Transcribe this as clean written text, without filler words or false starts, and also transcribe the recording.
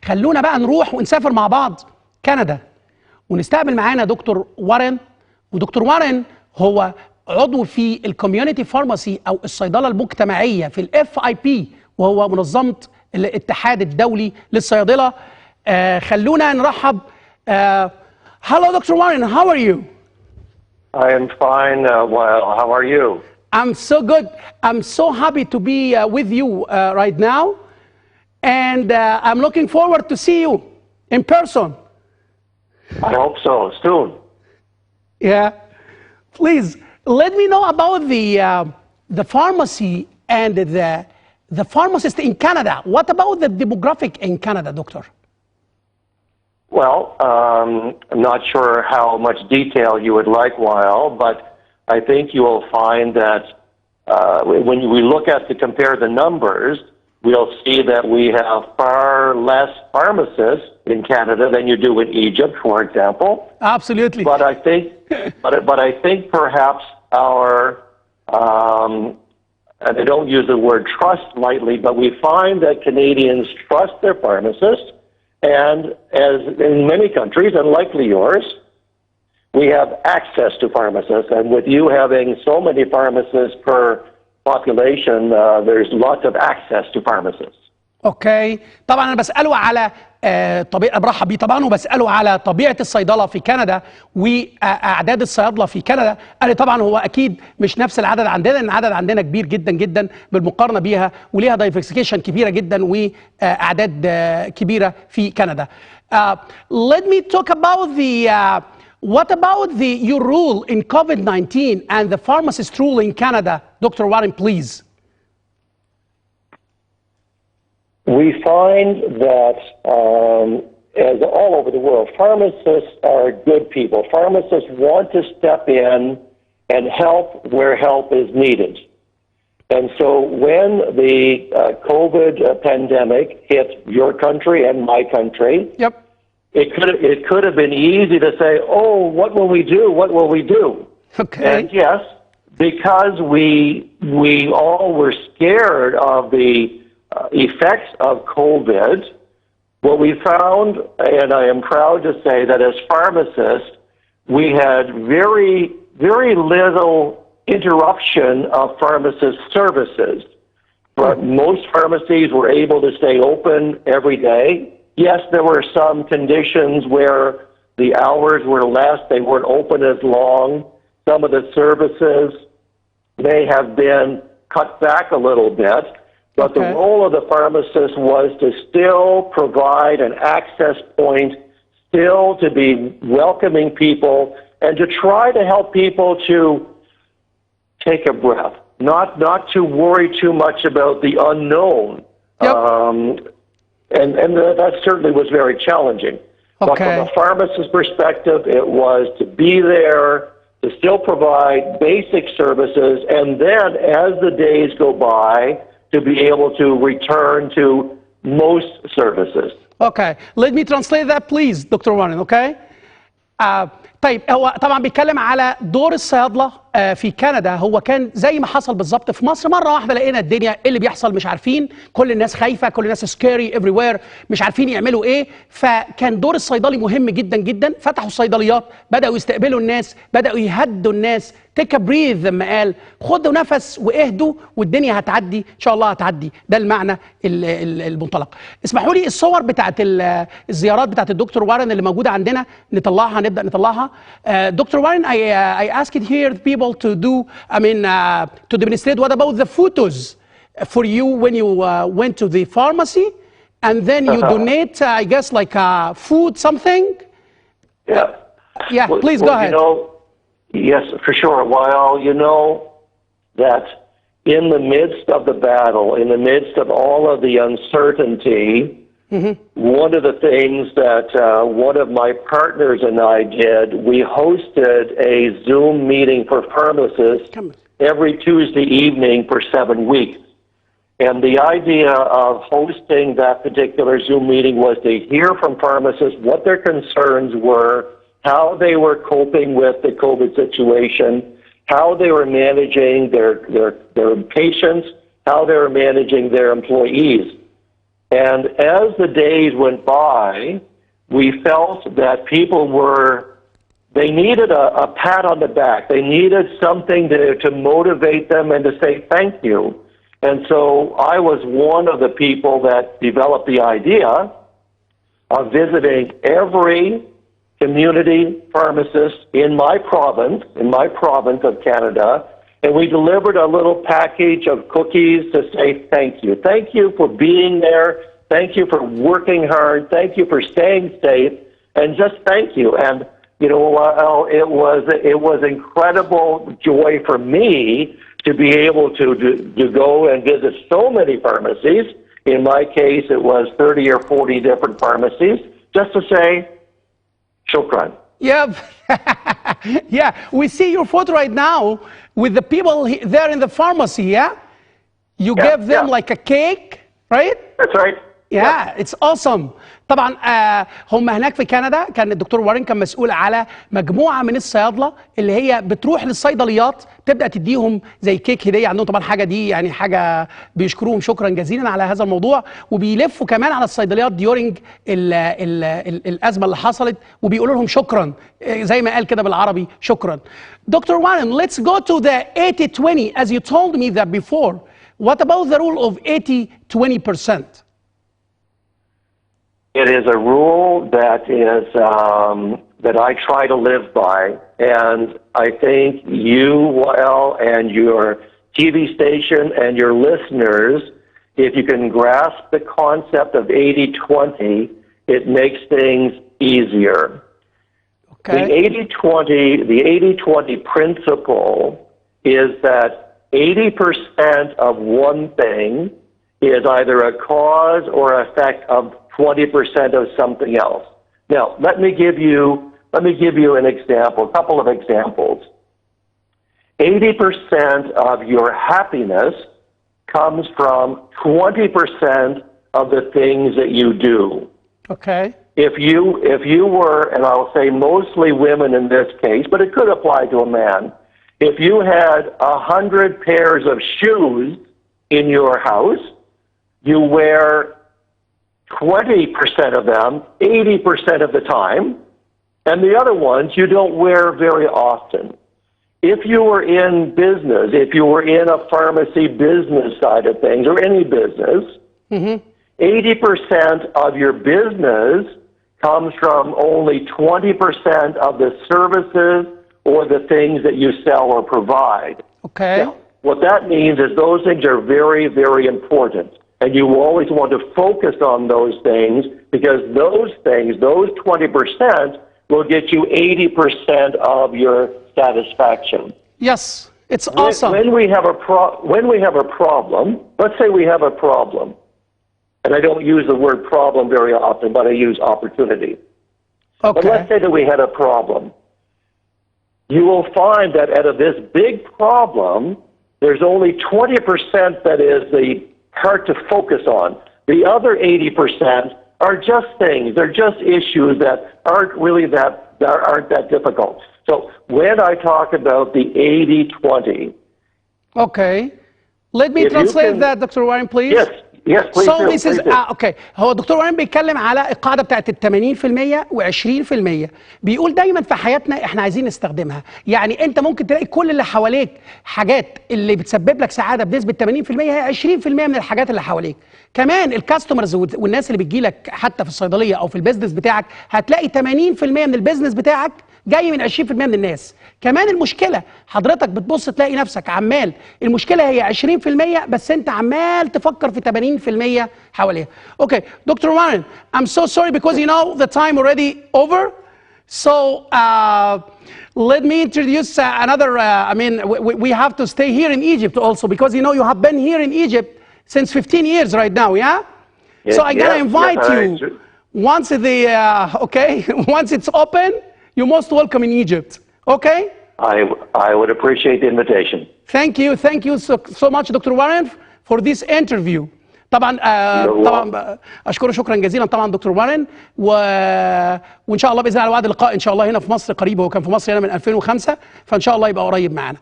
خلونا بقى نروح ونسافر مع بعض كندا ونستقبل معانا دكتور وارن. ودكتور وارن هو عضو في الكوميونتي فارماسي او الصيدله المجتمعيه في الFIP، وهو منظمه الاتحاد الدولي للصيادله. خلونا نرحب. Hello, Dr. Warren. How are you? I am fine, Wa'el. How are you? I'm so good. I'm so happy to be with you right now. And I'm looking forward to see you in person. I hope so, soon. Yeah. Please, let me know about the pharmacy and the pharmacist in Canada. What about the demographic in Canada, doctor? Well, I'm not sure how much detail you would like, Wa'el, but I think you will find that when we look at to compare the numbers, we'll see that we have far less pharmacists in Canada than you do in Egypt, for example. Absolutely. But I think, but I think perhaps our, and I don't use the word trust lightly, but we find that Canadians trust their pharmacists. And as in many countries, and likely yours, we have access to pharmacists. And with you having so many pharmacists per population, there's lots of access to pharmacists. اوكي، طبعا انا بساله على طبيعه، برحب بيه طبعا، وبساله على طبيعه الصيدله في كندا واعداد الصيادله في كندا. قال لي طبعا هو اكيد مش نفس العدد عندنا، لان العدد عندنا كبير جدا جدا بالمقارنه بيها، وليها دايفرسيفيكيشن كبيره جدا واعداد كبيره في كندا. Let me talk about what about your rule in COVID-19 and the pharmacist rule in Canada, Dr. Warren, please. We find that, as all over the world, pharmacists are good people. Pharmacists want to step in and help where help is needed. And so when the COVID pandemic hit your country and my country, Yep. it could have been easy to say, oh, what will we do? What will we do? Okay. And yes, because we all were scared of the effects of COVID, what we found, and I am proud to say that as pharmacists, we had very, very little interruption of pharmacist services. But most pharmacies were able to stay open every day. Yes, there were some conditions where the hours were less, they weren't open as long. Some of the services may have been cut back a little bit. But the role of the pharmacist was to still provide an access point, still to be welcoming people, and to try to help people to take a breath, not to worry too much about the unknown. Yep. And that certainly was very challenging. Okay. But from a pharmacist's perspective, it was to be there, to still provide basic services, and then as the days go by, to be able to return to most services. Okay, let me translate that please, Dr. Warren, okay? طيب، هو طبعا بيتكلم على دور الصيادله في كندا. هو كان زي ما حصل بالظبط في مصر، مره واحده لقينا الدنيا ايه اللي بيحصل مش عارفين، كل الناس خايفه، كل الناس سكيري everywhere، مش عارفين يعملوا ايه. فكان دور الصيدلي مهم جدا جدا. فتحوا الصيدليات، بداوا يستقبلوا الناس، بداوا يهدوا الناس، تيك ا بريث زي ما قال، خدوا نفس واهدوا والدنيا هتعدي ان شاء الله هتعدي. ده المعنى المنطلق. اسمحوا لي الصور بتاعت الزيارات بتاعت الدكتور وارن اللي موجوده عندنا نطلعها، نبدا نطلعها. Dr. Warren, I asked here people to do, to demonstrate what about the photos for you when you went to the pharmacy and then you donate, I guess, like food, something? Yeah. Yeah, please go ahead. You know, yes, for sure. While you know that in the midst of the battle, in the midst of all of the uncertainty, one of the things that one of my partners and I did, we hosted a Zoom meeting for pharmacists every Tuesday evening for 7 weeks. And the idea of hosting that particular Zoom meeting was to hear from pharmacists what their concerns were, how they were coping with the COVID situation, how they were managing their patients, how they were managing their employees. And as the days went by, we felt that they needed a pat on the back. They needed something to motivate them and to say thank you. And so I was one of the people that developed the idea of visiting every community pharmacist in my province of Canada, and we delivered a little package of cookies to say thank you. Thank you for being there. Thank you for working hard. Thank you for staying safe, and just thank you. And you know, well, it was incredible joy for me to be able to go and visit so many pharmacies. In my case, it was 30 or 40 different pharmacies, just to say, shukran. Yeah, yeah. We see your photo right now with the people there in the pharmacy, yeah? You gave them like a cake, right? That's right. Yeah, it's awesome. طبعا هم هناك في كندا كان الدكتور وارن كان مسؤول على مجموعه من الصيادله اللي هي بتروح للصيدليات تبدا تديهم زي كيك هديه عندهم. طبعا حاجه دي يعني حاجه بيشكروهم شكرا جزيلا على هذا الموضوع، وبيلفوا كمان على الصيدليات ديورنج الازمه اللي حصلت وبيقولوا لهم شكرا زي ما قال كده بالعربي شكرا. دكتور وارن, let's go to the 80-20 as you told me that before. What about the rule of 80-20%? It is a rule that is that I try to live by, and I think you, Wa'el, and your TV station and your listeners, if you can grasp the concept of 80-20, it makes things easier. Okay. The 80-20 principle is that 80% of one thing is either a cause or effect of 20% of something else. Now, let me give you an example, a couple of examples. 80% of your happiness comes from 20% of the things that you do. Okay. If you were, and I'll say mostly women in this case, but it could apply to a man, if you had 100 pairs of shoes in your house, you wear 20% of them 80% of the time, and the other ones you don't wear very often. If you were in business, if you were in a pharmacy business side of things, or any business, 80% of your business comes from only 20% of the services or the things that you sell or provide. Okay. Now, what that means is those things are very, very important. And you always want to focus on those things because those things, those 20%, will get you 80% of your satisfaction. Yes, it's awesome. When we have a problem, let's say we have a problem, and I don't use the word problem very often, but I use opportunity. Okay. But let's say that we had a problem. You will find that out of this big problem, there's only 20% that is the part to focus on. The other 80% are just things. They're just issues that aren't really that difficult. So when I talk about the 80-20. Okay. Let me translate that, Dr. Warren, please. Yes. Yes, please. So do, this is okay. هو دكتور وائل بيتكلم على القاعده بتاعت ال 80% و20%. بيقول دايما في حياتنا احنا عايزين نستخدمها. يعني انت ممكن تلاقي كل اللي حواليك حاجات اللي بتسبب لك سعاده بنسبه 80% هي 20% من الحاجات اللي حواليك. كمان الكاستمرز والناس اللي بتجي لك حتى في الصيدليه او في البيزنس بتاعك هتلاقي 80% من البيزنس بتاعك جاي من 20% من الناس. كمان المشكله حضرتك بتبص تلاقي نفسك عمال المشكله هي 20% بس انت عمال تفكر في 80% حواليها. Okay, Dr. Warren, I'm so sorry because you know the time already over. So let me introduce another. I mean, we have to stay here in Egypt also because you know you have been here in Egypt since 15 years right now, yeah? Yes, so I'm gonna invite you sure. once once it's open. You're most welcome in Egypt. Okay? I would appreciate the invitation. Thank you so much, Dr. Warren, for this interview. طبعا طبعا اشكره شكرا جزيلا طبعا دكتور وارن وان شاء الله باذن الله على وعد اللقاء ان شاء الله هنا في مصر قريب. هو كان في مصر هنا من 2005 فان شاء الله يبقى قريب معانا.